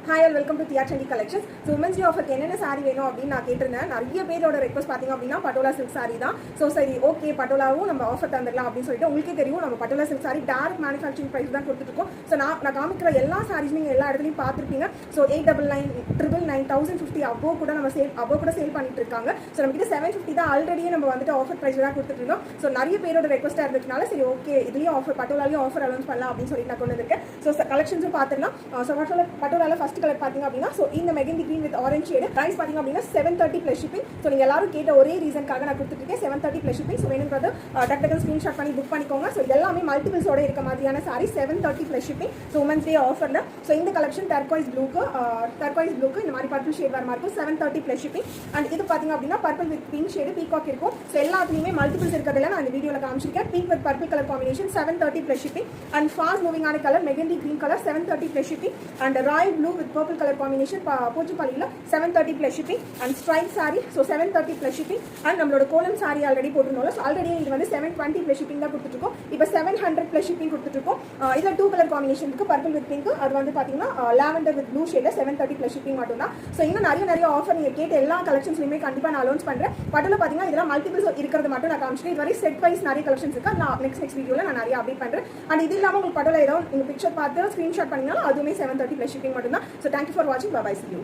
Hi and welcome to Tia Chandi Collections. So Women's Day offer என்னென்ன saree வேணும் அப்படின்னு நான் கேட்டிருந்தேன். நிறைய பேரோட ரெக்வஸ்ட் பாத்தீங்க அப்படின்னா பட்டோலா சில்க் saree தான். ஸோ சரி ஓகே பட்டோலாவும் நம்ம ஆஃபர் தந்துடலாம் அப்படின்னு சொல்லிட்டு உங்களுக்கே தெரியும் நம்ம Patola silk saree direct manufacturing price தான் கொடுத்துருக்கோம். ஸோ நான் காமிக்கிற எல்லா சாரீஸ் நீங்கள் எல்லா இடத்துலையும் பார்த்துருப்பீங்க. ஸோ 899 above கூட நம்ம சேல் பண்ணிட்டு இருக்காங்க. ஸோ நம்ம கிட்ட 750 தான் ஆல்ரெடியே நம்ம வந்துட்டு ஆஃபர் பிரைஸ் தான் கொடுத்துட்டு இருந்தோம். ஸோ நிறைய பேரோட ரெக்வஸ்ட்டாக இருந்ததுனால சரி ஓகே இதுலேயும் ஆஃபர் பட்டோலாலையும் ஆஃபர் அலௌன்ஸ் பண்ணலாம் அப்படின்னு சொல்லிட்டு நான் கொண்டு வந்திருக்கேன். ஸோ கலெக்ஷன்ஸும் பார்த்துக்கலாம். ஸோ பட்டோலால ஃபர்ஸ்ட் கலர் பார்த்தீங்க அப்படின்னா ஸோ இந்த mehndi green with orange shade price பார்த்தீங்க அப்படின்னா 730 ப்ளஸ் ஷிப்பிங். ஸோ நீங்கள் எல்லாரும் கேட்ட ஒரே ரீசனுக்காக நான் கொடுத்துருக்கேன் 730 ப்ளஸ் ஷிப்பிங். ஸோ வேணுங்கிறது டக்கு ஸ்க்ரீன்ஷாட் பண்ணி புக் பண்ணிக்கோங்க. ஸோ எல்லாமே மல்டிபிள்ஸோட இருக்க மாதிரியான sorry 730 plus shipping. So women's day ஆஃபரில் ஸோ இந்த கலெக்ஷன் டர்காய்ஸ் ப்ளூக்கு இந்த மாதிரி பர்பிள் ஷேட் வர மாதிரி இருக்கும் 730 ப்ளஸ் ஷிப்பிங். அண்ட் இது பார்த்தீங்க அப்படின்னா purple with pink shade peacock இருக்கும். ஸோ எல்லாத்துலேயுமே மல்டிபிள்ஸ் இருக்கிறதுல நான் இந்த வீடியோவில் காமிச்சிருக்கேன். Pink with purple colour combination 730 plus shipping. And fast moving ஆன colour mehndi green colour 730 plus shipping. And royal blue with purple colour combination போச்சுப்பாலியில் 730 plus shipping. And stripe sari so 730 plus shipping. And நம்மளோட கோலம் sari already போட்டுருந்தோம். So already இது வந்து 720 plus shipping தான் கொடுத்துருக்கோம். இப்போ 700 ப்ளஸ் ஷிப்பிங் கொடுத்துருக்கோம். இதில் 2 கலர் காம்பினேஷன் இருக்குது பர்பிள் வித் பிங்க். அது வந்து பார்த்தீங்கன்னா லாவெண்டர் வித் ப்ளூ ஷேடில் 730 ப்ளஸ் ஷிப்பிங் மட்டும் தான். ஸோ இன்னும் நிறைய ஆஃபர் நீங்கள் கேட்ட எல்லா கலெக்ஷன்ஸ்லையுமே கண்டிப்பாக நான் அலௌன்ஸ் பண்ணுறேன். பட்டில் பார்த்தீங்கன்னா இதெல்லாம் மல்டிபிள்ஸ் இருக்கிறது மட்டும் நான் காமிச்சிருக்கேன். இது வரை செட் வைஸ் நிறைய கலெக்ஷன்ஸ் இருக்குது. நான் நெக்ஸ்ட் வீடியோவில் நான் நிறைய அப்டேட் பண்ணுறேன். அண்ட் இது இல்லாமல் உங்களுக்கு பட்டில் ஏதாவது நீங்கள் பிக்சர் பார்த்து ஸ்க்ரீன்ஷாட் பண்ணிங்கன்னா அதுவுமே 730 ப்ளஸ் ஷிப்பிங் மட்டும் தான். ஸோ தேங்க்யூ ஃபார் வாட்சிங். Bye bye. See you.